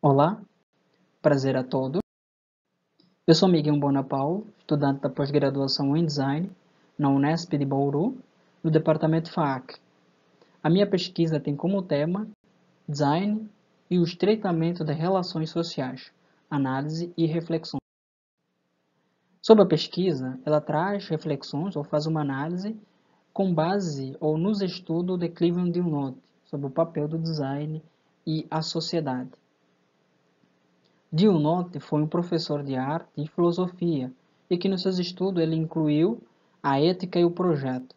Olá, prazer a todos. Eu sou Miguel Bonapaulo, estudante da pós-graduação em Design na Unesp de Bauru, no departamento FAAC. A minha pesquisa tem como tema Design e o estreitamento das relações sociais, análise e reflexão. Sobre a pesquisa, ela traz reflexões ou faz uma análise com base ou nos estudos de Cleveland Dillon sobre o papel do design e a sociedade. Dillon foi um professor de arte e filosofia e que nos seus estudos ele incluiu a ética e o projeto.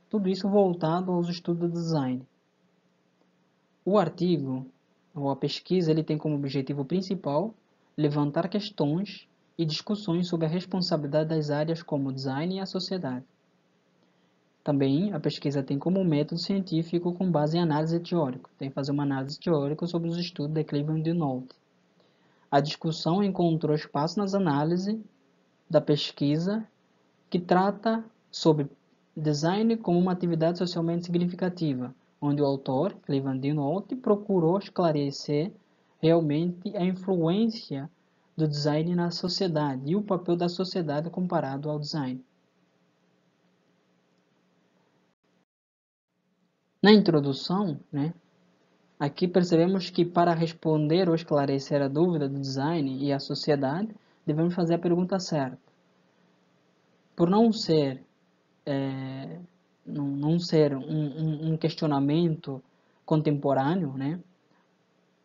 Tudo isso voltado aos estudos de design. O artigo, ou a pesquisa, ele tem como objetivo principal levantar questões e discussões sobre a responsabilidade das áreas como o design e a sociedade. Também a pesquisa tem como método científico com base em análise teórica. Tem que fazer uma análise teórica sobre os estudos de Cleveland Dillon. A discussão encontrou espaço nas análises da pesquisa que trata sobre design como uma atividade socialmente significativa, onde o autor, Cleveland Dillon, procurou esclarecer realmente a influência do design na sociedade e o papel da sociedade comparado ao design. Na introdução, aqui percebemos que para responder ou esclarecer a dúvida do design e a sociedade, devemos fazer a pergunta certa. Por não ser um questionamento contemporâneo,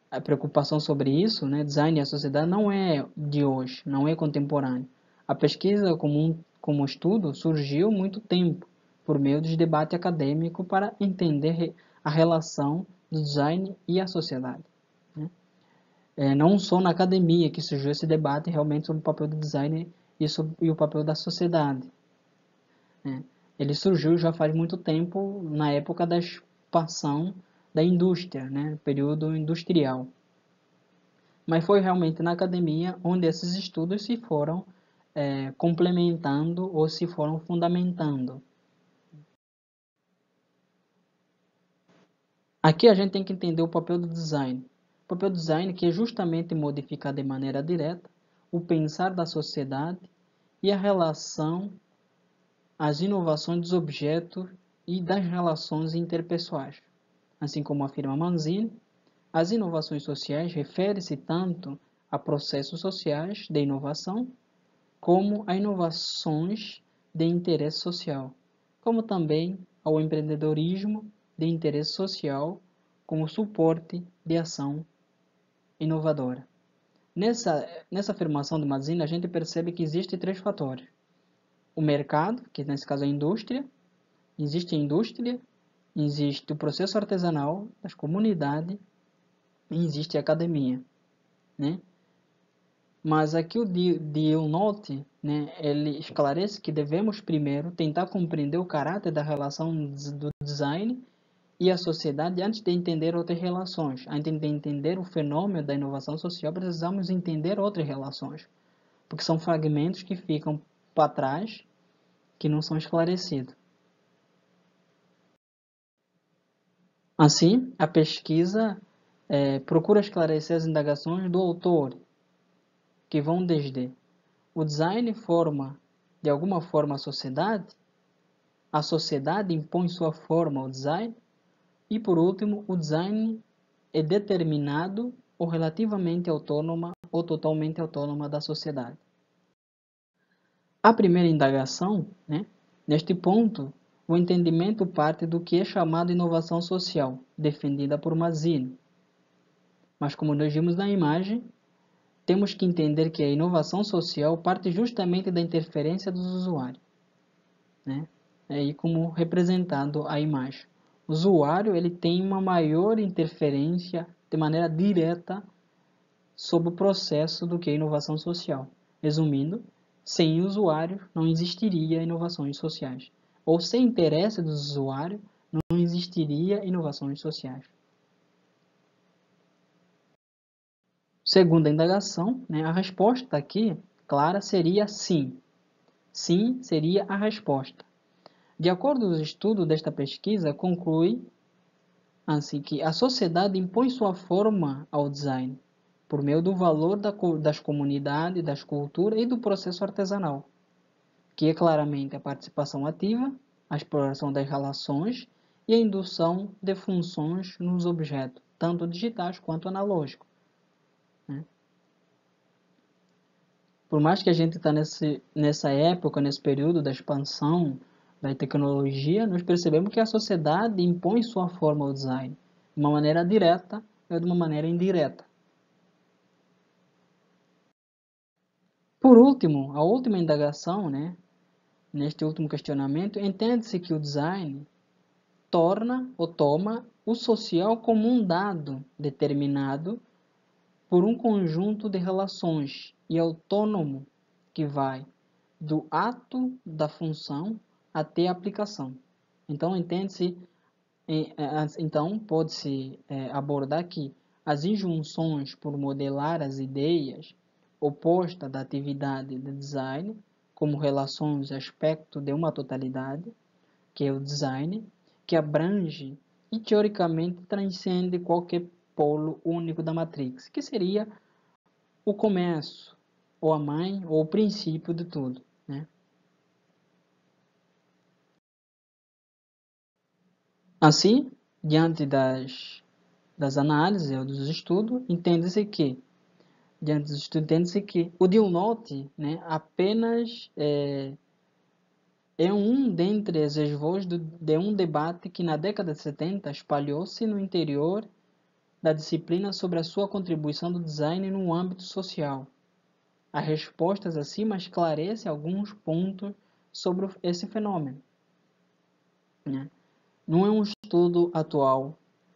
a preocupação sobre isso, design e a sociedade, não é de hoje, não é contemporâneo. A pesquisa como estudo surgiu há muito tempo, por meio de debate acadêmico para entender a relação do design e a sociedade. Não só na academia que surgiu esse debate realmente sobre o papel do design e o papel da sociedade. Ele surgiu já faz muito tempo, na época da expansão da indústria, período industrial. Mas foi realmente na academia onde esses estudos se foram complementando ou se foram fundamentando. Aqui a gente tem que entender o papel do design. O papel do design que é justamente modificar de maneira direta o pensar da sociedade e a relação, as inovações dos objetos e das relações interpessoais. Assim como afirma Manzini, as inovações sociais referem-se tanto a processos sociais de inovação como a inovações de interesse social, como também ao empreendedorismo de interesse social como suporte de ação inovadora. Nessa afirmação de Manzini, a gente percebe que existem três fatores. O mercado, que nesse caso é a indústria, existe a indústria, existe o processo artesanal das comunidades e existe a academia. Mas aqui o Dillon, ele esclarece que devemos primeiro tentar compreender o caráter da relação do design e a sociedade antes de entender outras relações. Antes de entender o fenômeno da inovação social, precisamos entender outras relações, porque são fragmentos que ficam para trás, que não são esclarecidos. Assim, a pesquisa procura esclarecer as indagações do autor, que vão desde o design forma, de alguma forma, a sociedade impõe sua forma ao design, e por último, o design é determinado ou relativamente autônoma ou totalmente autônoma da sociedade. A primeira indagação, neste ponto, o entendimento parte do que é chamado inovação social, defendida por Manzini. Mas como nós vimos na imagem, temos que entender que a inovação social parte justamente da interferência dos usuários. Aí como representado a imagem. O usuário ele tem uma maior interferência de maneira direta sobre o processo do que a inovação social. Resumindo, sem usuário não existiria inovações sociais. Ou sem interesse do usuário não existiria inovações sociais. Segundo a indagação, a resposta aqui, clara, seria sim. Sim seria a resposta. De acordo com os estudos desta pesquisa, conclui assim que a sociedade impõe sua forma ao design, por meio do valor das comunidades, das culturas e do processo artesanal, que é claramente a participação ativa, a exploração das relações e a indução de funções nos objetos, tanto digitais quanto analógicos, né? Por mais que a gente está nessa época, nesse período da expansão da tecnologia, nós percebemos que a sociedade impõe sua forma ao design, de uma maneira direta ou de uma maneira indireta. Por último, a última indagação, né, neste último questionamento, entende-se que o design torna ou toma o social como um dado determinado por um conjunto de relações e autônomo que vai do ato da função até a aplicação. Então, entende-se, então pode-se abordar que as injunções por modelar as ideias opostas da atividade de design, como relações e aspecto de uma totalidade, que é o design, que abrange e teoricamente transcende qualquer polo único da matrix, que seria o começo, ou a mãe, ou o princípio de tudo, né? Assim, diante das análises ou dos estudos, entende-se que o Deal Note, né, apenas é um dentre as vozes de um debate que na década de 70 espalhou-se no interior da disciplina sobre a sua contribuição do design no âmbito social. As respostas acima esclarecem alguns pontos sobre esse fenômeno, né? Não é um estudo atual,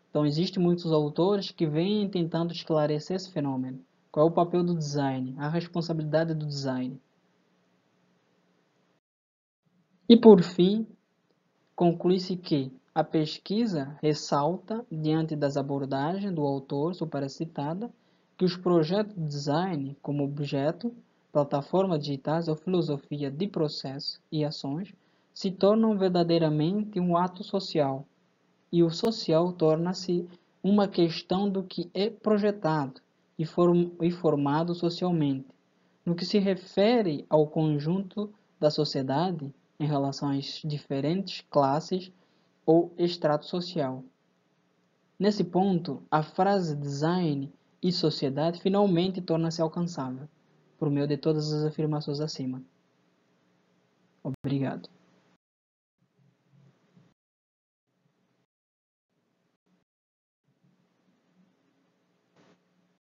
então existem muitos autores que vêm tentando esclarecer esse fenômeno. Qual é o papel do design, a responsabilidade do design. E por fim, conclui-se que a pesquisa ressalta, diante das abordagens do autor supracitada, que os projetos de design como objeto, plataformas digitais ou filosofia de processo e ações se tornam verdadeiramente um ato social, e o social torna-se uma questão do que é projetado e formado socialmente, no que se refere ao conjunto da sociedade em relação às diferentes classes ou extrato social. Nesse ponto, a frase design e sociedade finalmente torna-se alcançável, por meio de todas as afirmações acima. Obrigado.